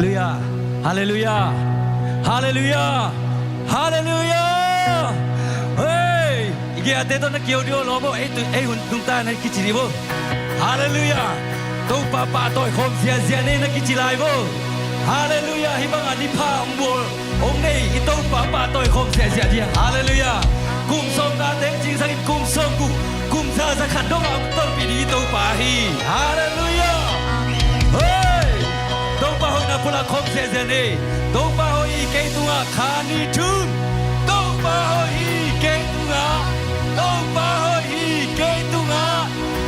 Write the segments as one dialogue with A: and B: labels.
A: ลูยาฮาเลลูยาฮาเลลูยาฮาเลลูยาเฮ้ยอีกอย่างเด็ดต้องนักเกี่ยวเดียวล้อบ่ไอ้หุ่นตุ้งตาในกิจดีบ่ฮาเลลูยาตู้ป้าป้าตัวคมเสียในนักกิจลายบ่ฮาเลลูยาฮิบังอันนี้พาองบัวองค์นี้อีตู้ป้าป้าตัวคมเสียดีฮาเลลูยากุมส่งดาเต็งจริงสักกุมส่งกุมซาสักขัดดงเอาต้นปีนี้ตู้ป้าฮีฮาเลลูยาเฮ้ยตู้ป้าหอยนับพลังคมเสียนี่ตู้ป้าหอยเก่งตัวขานีทุ่งตู้ป้าหอยเก่งตัวตู้ป้าหอยเก่งตัว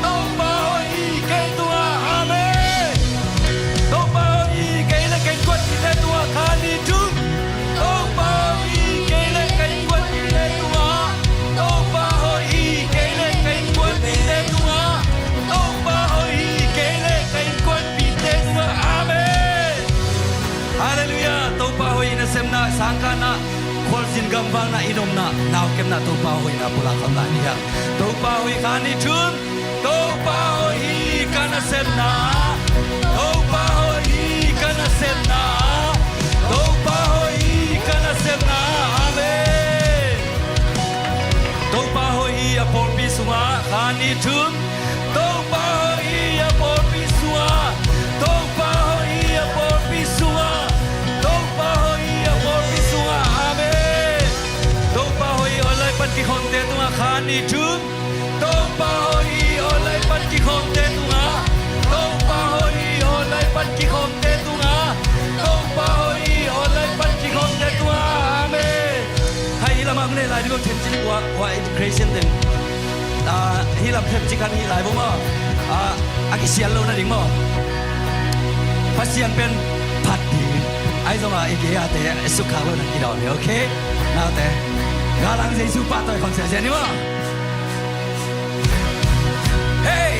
A: ตู้ป้าหอยเก่งตัวอาเมนตู้ป้าหอยเก่งและเก่งกว่าที่ได้ตัวขานีทุ่งตู้ป้าหอยเก่งและเก่งกว่าที่ได้ตัวตู้ป้าหอยเก่งและเก่งกว่าที่ได้ตัวตู้ป้าหอยเก่งและเก่งกว่าที่ได้ตัวอาเมนฮาเลลูยาตู้ป้าหอยนะเสมนะสังฆนะคนสินกำบังนะอินมนะนาวเก็บนะตู้ป้าหอยนะพลังคำนั้นเนี่ยตู้ป้าหอยขานีทุ่งตู้ป้าหอยกันนะเสมนะตู้ป้าหอยกันนะเสมนะตู้ป้าหอยกันนะเสมนะอาเมนตู้ป้าหอยอย่าปลดปิสวาขานีทุ่งตู้ป้าหอยอย่าปลดปิสวาตู้ป้าหอยอย่าปลดปิสวาตู้ป้าหอยอย่าปลดปิสวาอาเมนตู้ป้าหอยอะไรปัจจิคนเตตัวขานีทุ่งตู้ป้าหอยอะไรปัจจิคนเตตัวตู้ป้าหอยอะไรปัจจิคนเตตัวตู้ป้าหอยอะไรปัจจิคนเตตัวอาเมนให้เรามาเมื่อไรที่เราเห็นจริงว่าคริสเตียนเต็มที่เราเห็นจริงกันที่หลายบ่มาอากิเซียนเรานั่นเองมั้งพระเซียนเป็นผัดดีไอ้สมัยอีกอย่างแต่สุขาเรานั่นกี่ดอกเนี่ยโอเคน่าแต่กาลังเสียสุปัตต์คอนเสิร์ตนี่มั้งเฮ้ย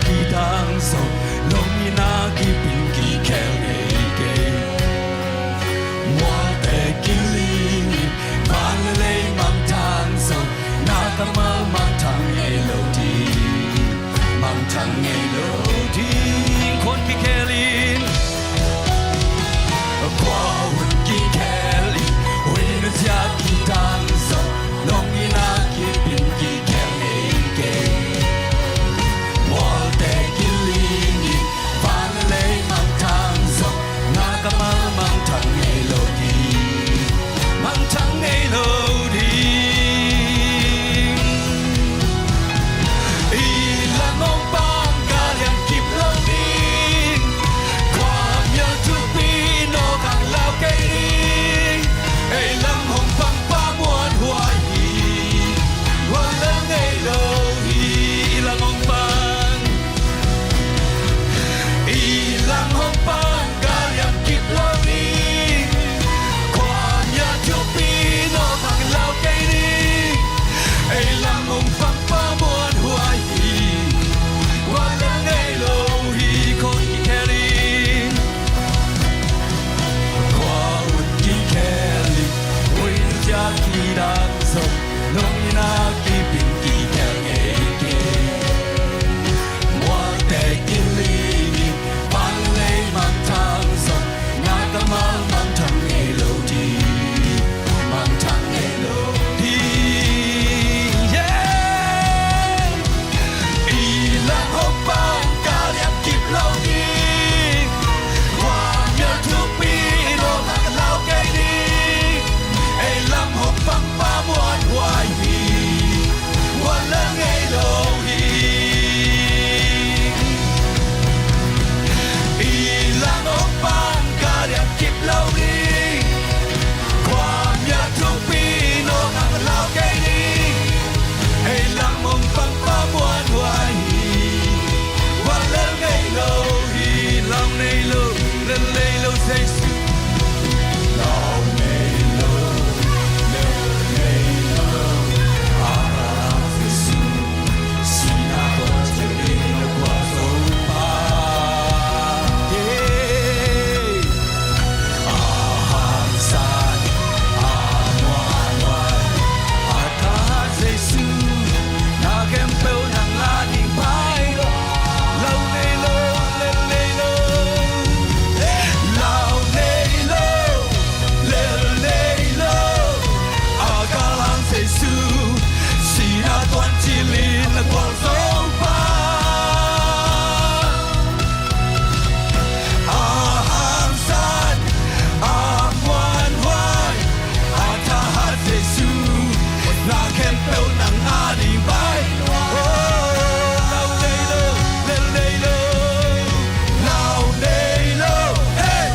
A: 기당소 농이 나기 빈기 켈네게 모대 길리 발레 망탕소 나가 마 망탕 멜로디 망탕 멜로디 콘 피켈린 bèo nắng ngà đi bay lao đây lô lên đây lô lao đây lô hey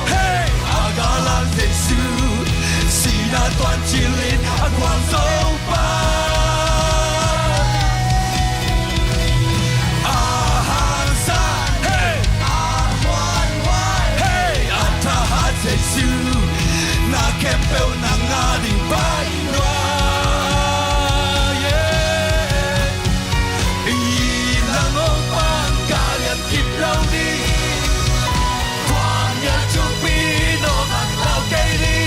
A: hey aga lang Giêsu xì na toàn chỉ lên quang dấu ba Giêsu na kempel na ngadi bai noa yeah ilang opang kalian kip lau đi quang ya chung pino ang lau kay đi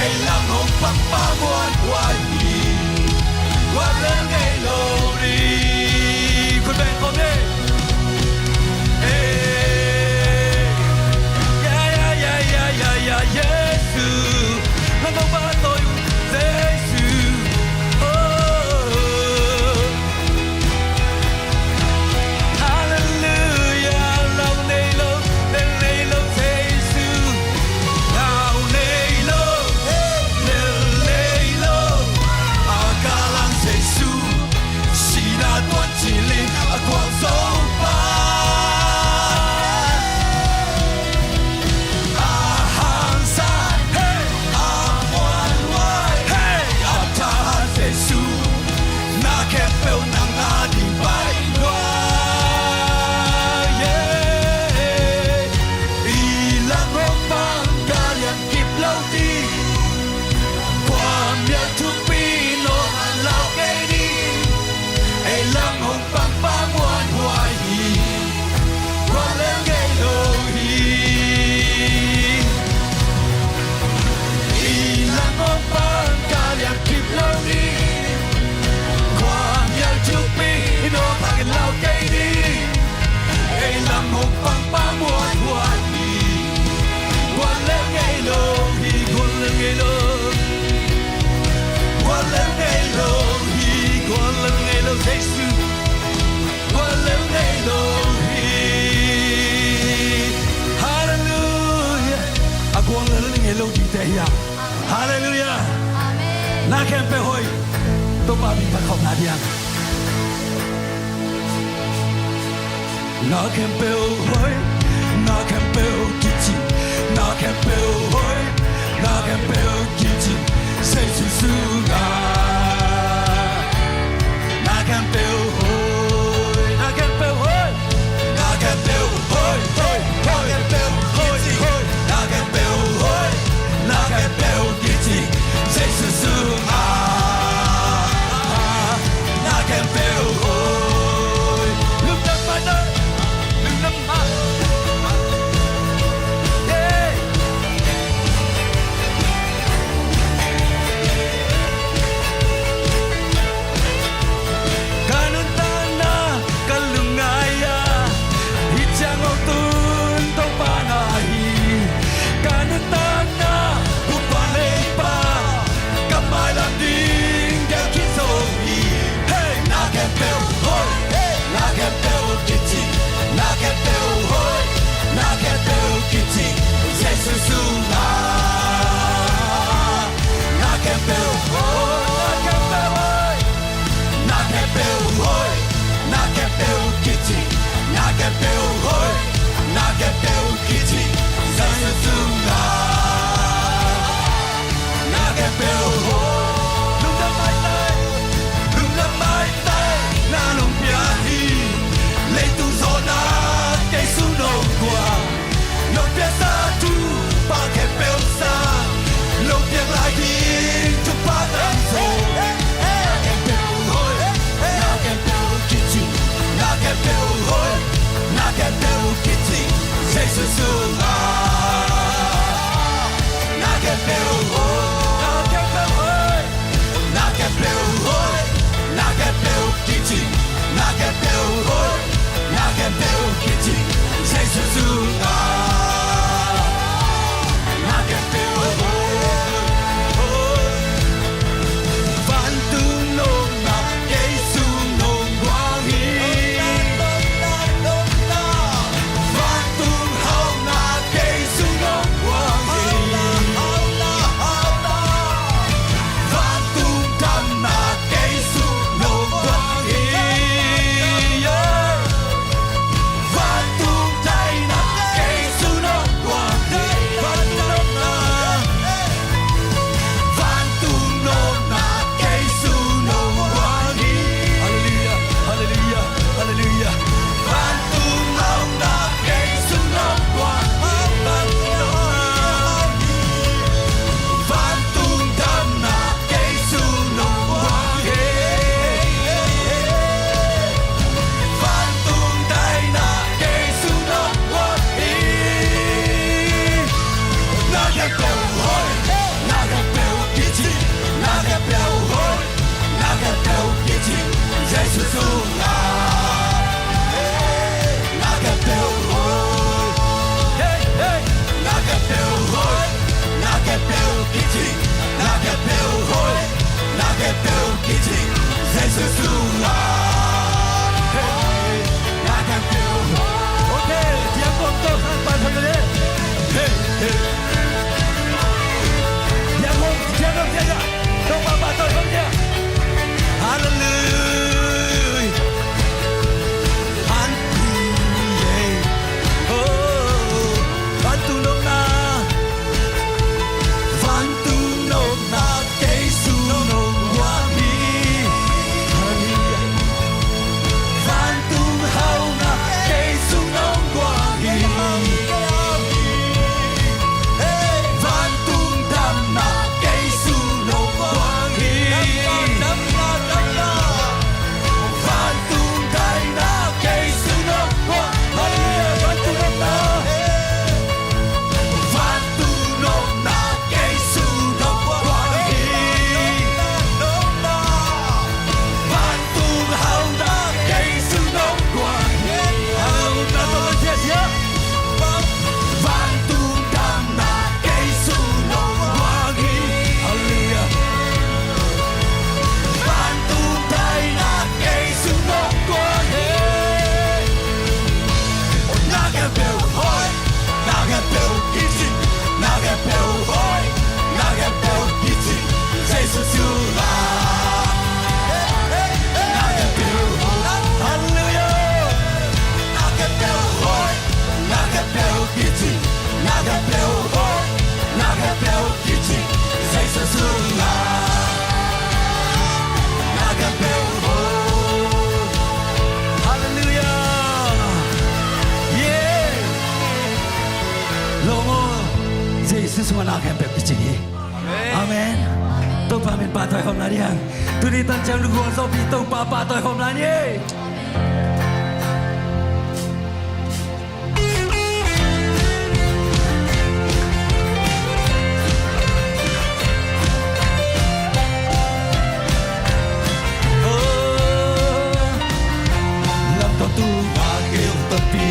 A: ilang opang pamuan wali walang ngay lâu điคุณแบ่งผมดิGiêsu, là ngọc ba tôi Giêsu, Hallelujah, lâu nay lâu Giêsu, lâu nay lâu, akalang Giêsu, chỉ là toàn chỉ linh quang dấu ba. Kempel nang adi bai noa yeah ilang opang kalian kip lau di quam ya thu pino lau kay di ilang opang pamuan huai walang ngay lâu hi ilang opang kalian kip lau di Ino pagin lau kay di ilang upang pamuan huwag di walang ngay lohi walang ngay lohi walang ngay lohi walang ngay lohi Giêsu walang ngay lohi Hallelujah ako ang lalang ngay lohi tayo Hallelujah na kempe hoy tumabi pa kaw na diyan Na kempel hoy, na kempel kiti, na kempel hoy, na kempel kiti, Giêsu suga. Na kempel hoy, na kempel hoy, na kempel hoy, hoy, hoy, kempel hoy, hoy, na kempel hoy, na kempel kiti, Giêsu suga. Na kempel hoy, look at my name. tôi hôm nay đi hàng tôi đi tân trang được gồm sau bị tông ba tôi hôm nay nhé làm tao tu và kêu tao đi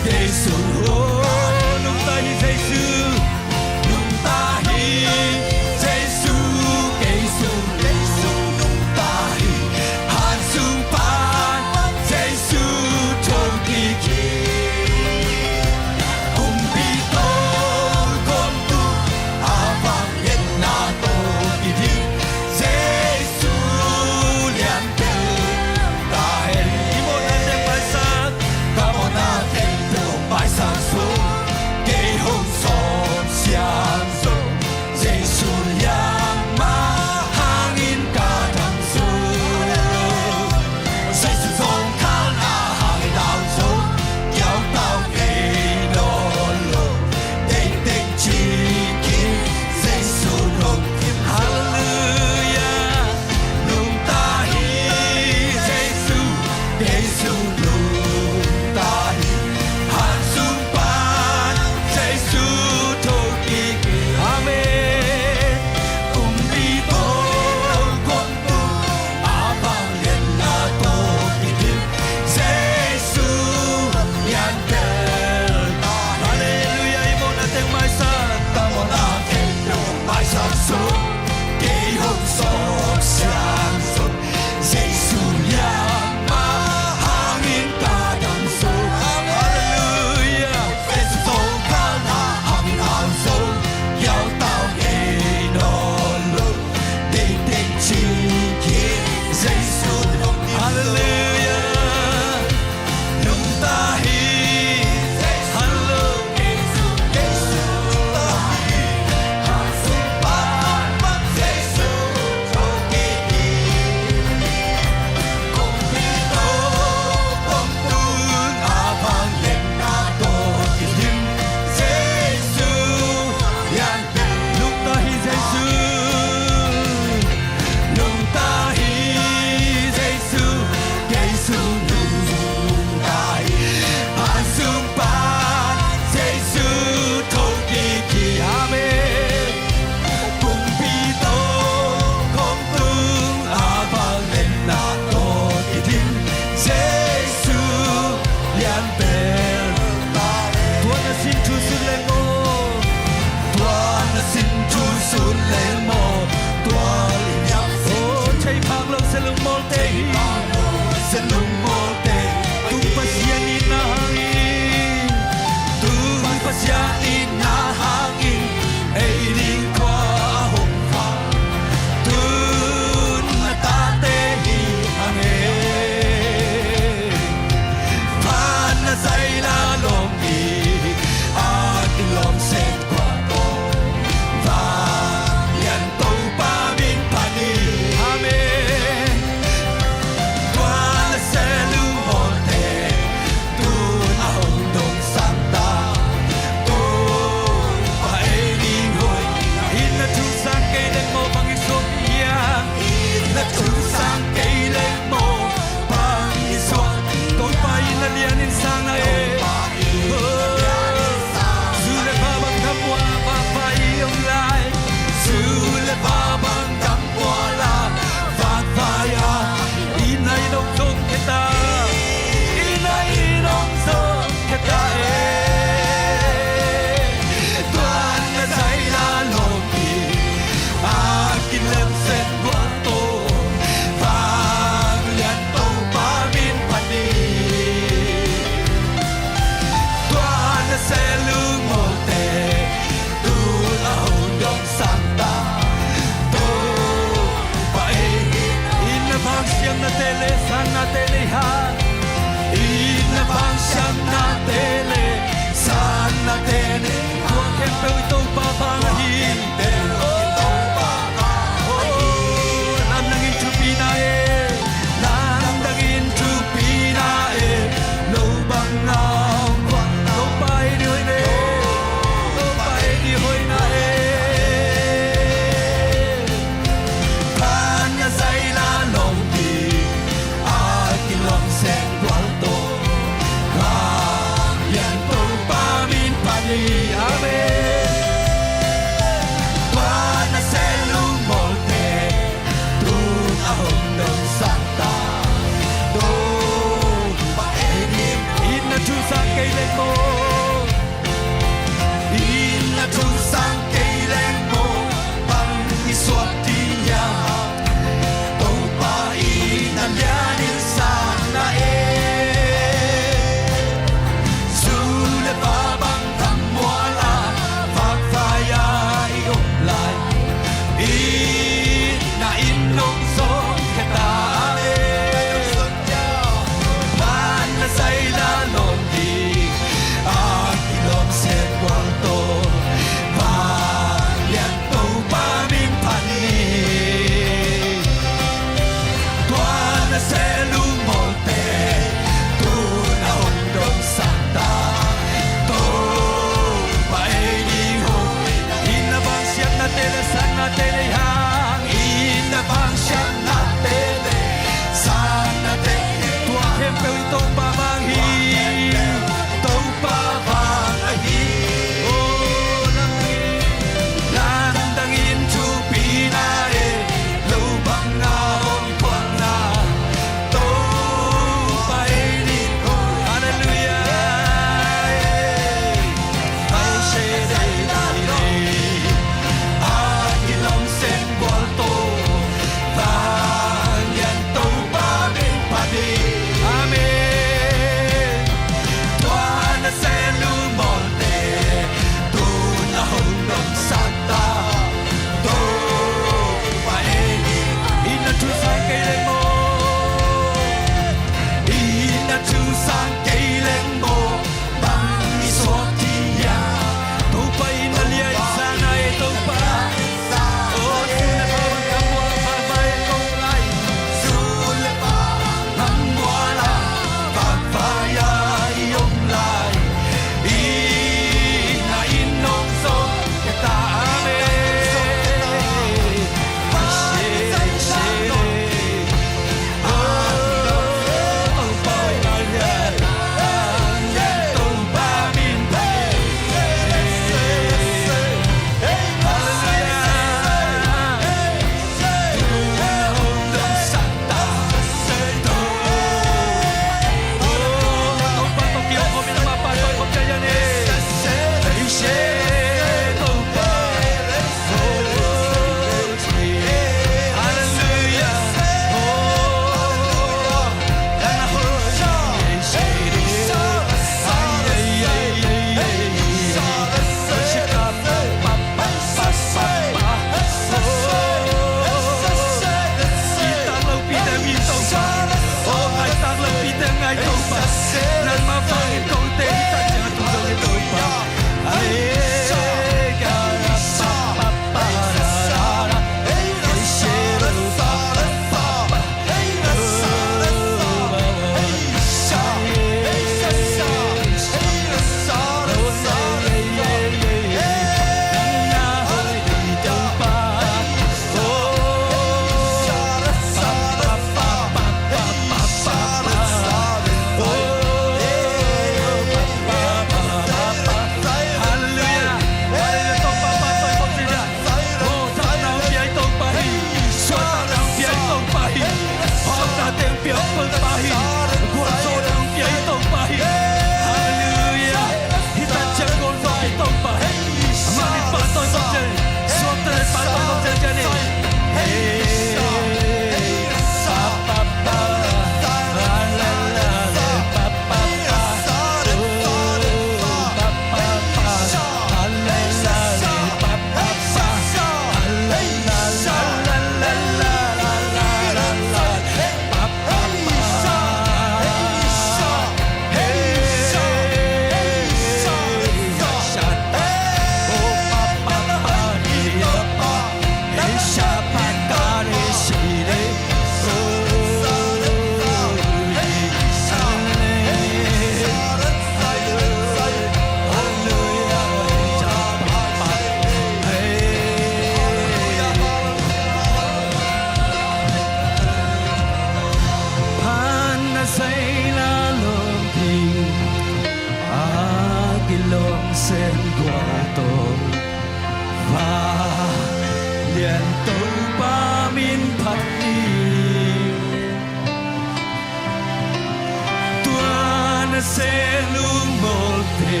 A: se lung molte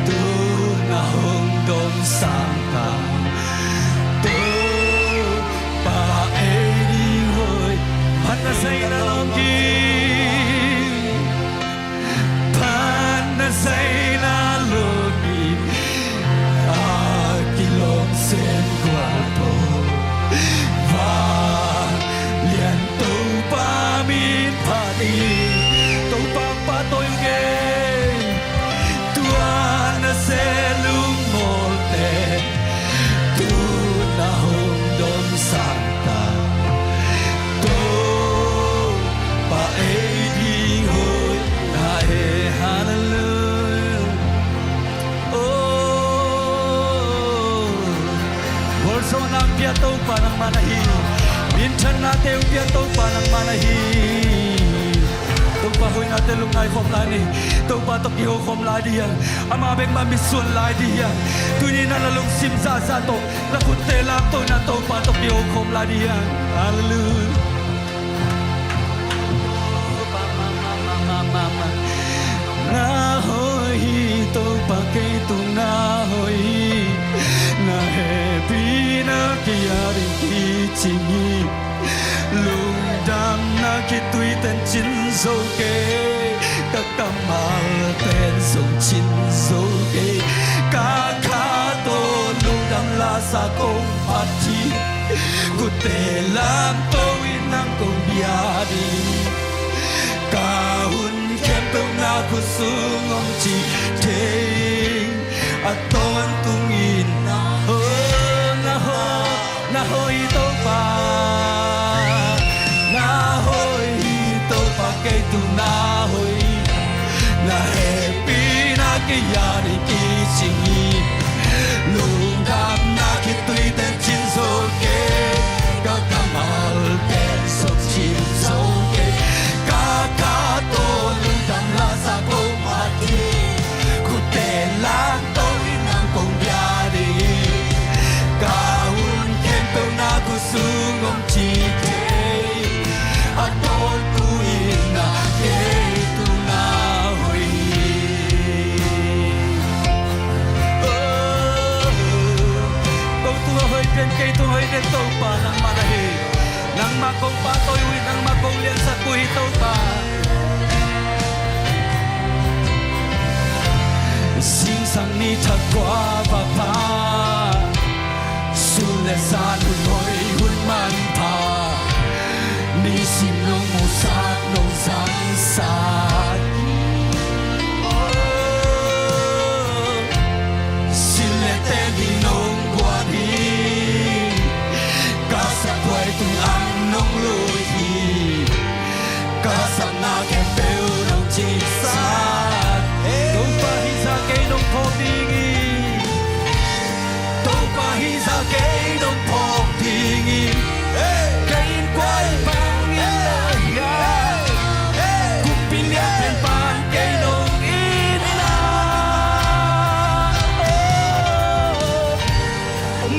A: tu na hong dom santa tu pa eri hoi panna sai na longi panna sai na longi akilong sen guapo va liền tu pa min pa đi tu pa pa tôi ghê tua na se lung molte tu na hong dom santa tu pa e di hoi na e hallelujah oh bolso na pia tu pa nang manahi minsan natin pia tu pa nang manahi tu pa hui natin lungai khom la ni tu pa tok yo khom la dia ama bek ma misun la dia tu ni na lung sim sa sa to la kut te la to na tu pa tok yo khom la dia hallelujah na hoi tu pa ke tu na hoi na happy na kia ri ki chingi lung dam na ki tui ten chin so ke ka kamal ten so chin so ke ka kha to lung dam la sa kong pati ku te lam to in nang kong bia di ka hun kem to na ku sung om chi te aton tung in na ho na hoi to pa ke tu na hoi na happy na ke yari ki singi lung dam na ki tui ten chin so ke ka kamal ten so chin so ke ka ka to lung dam la sa ko mati ku te la to in ang kong yari ka un ken to na ku sung om chi ke aton tu cây tôi đến tàu pa nang manahi nang makong pa tôi uy nang makong lian sa kui tàu pa xin sang ni thật quá và pa sun le san hun hoi hun man pa ni sim nong mo sat nong sang sat xin le te di nong guan hi quay tung ăn nông lùi hi ca sam na kem bêu nông chi sát tô pa hi sa cây nông phô đi tô pa hi sa cây nông phô đi cây quay bang in la cúp pin liệt bên pan cây nông in la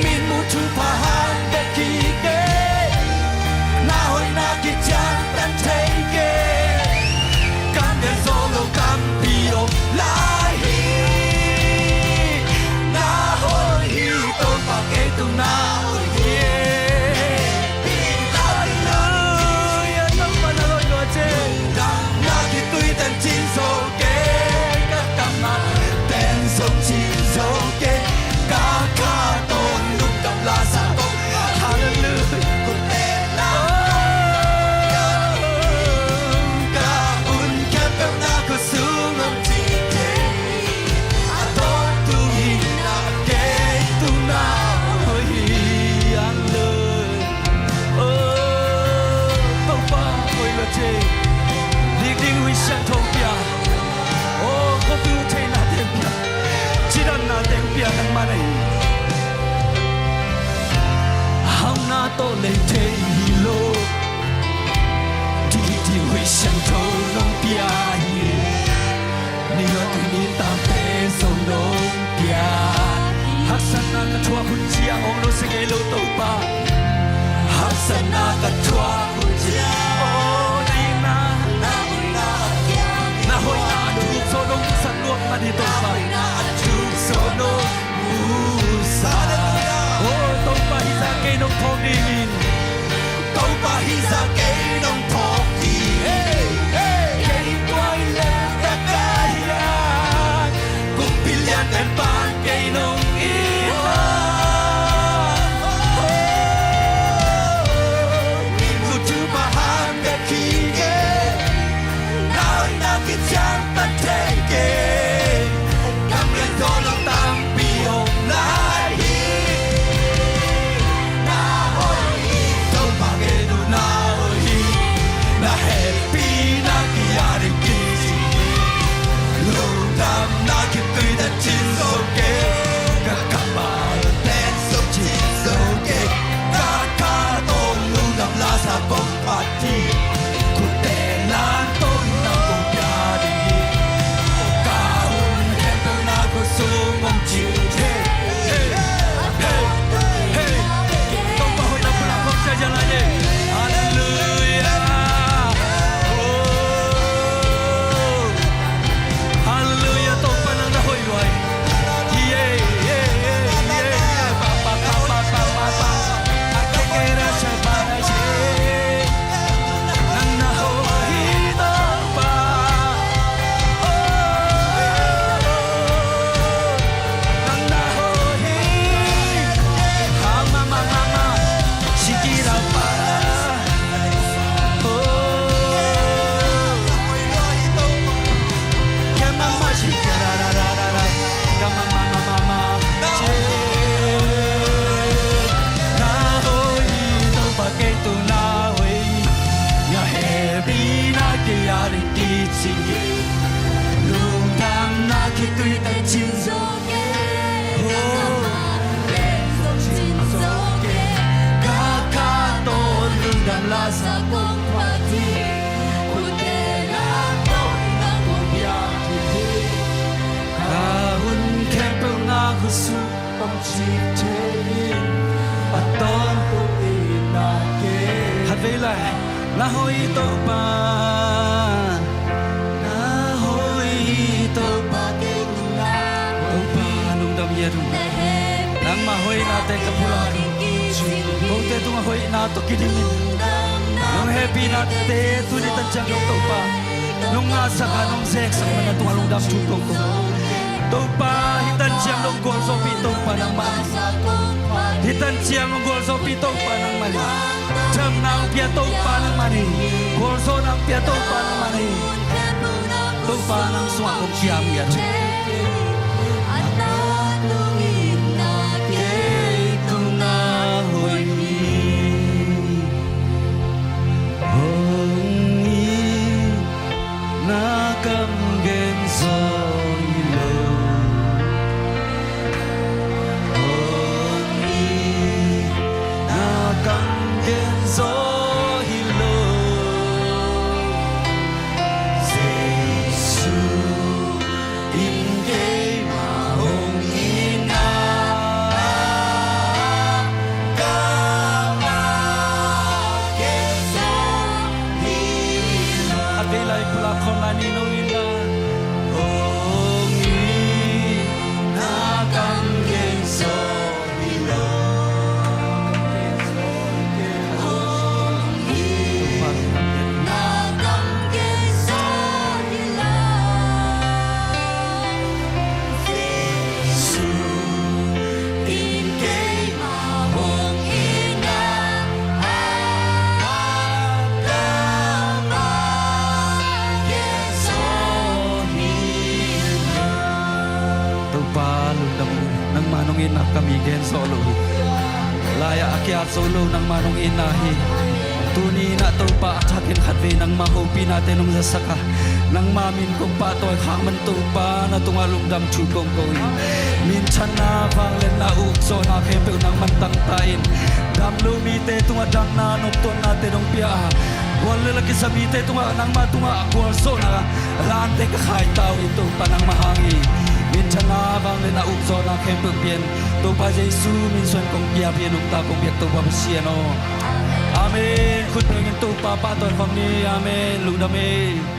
A: min mu chu pa han de ki tô lên thế lô đi đi huy sang thâu nông bia hi ni lo tu ni tam pe so nông bia hắc san na ka thua hun chia ong lo se ke lo to pa hắc san na ka thua hun chia o ni na na hoi na mani to pa chu so no musa o to pa hisa ke no thong ni min to pa hisa ke no thong ki hey hey ke toi le ta ka ya kum pilyan ten pan ke no na hoi to pa ke na to pa nung dam ye ru nang ma hoi na te ka pula ko te tu ma hoi na to kidim nang happy na te tu ni tan chang to pa nung nga sa ka nung sex sa na tu alung dam chu to pa hitan chang nung gol so pi to pa nang ma hitan chang nung gol so pi to pa nang mali cham nang pia to pa nang mani gol so nang pia to pa nang mani to pa nang swa ko kiam ya kami gen solo laya akyat solo ng manong inahi tuni na to pa atakin khatve ng mahopi natin nung sasaka ng mamin kong patoy haman to pa na tungalong dam chukong koy minsan na vanglen na ukso na kempe ng mantang tain dam lumite tungadang na nukton natin ng pia wala lagi sa mite tunga nang matunga akwalso na rante kahit tao ito pa ng mahangi minsan na vanglen na ukso na kempe bien to pa Jesu minsan kong pia bien ukta kong biak to pa basiano Amen. Khut ngin tu pa pa ton phong ni. Amen. Lu dame.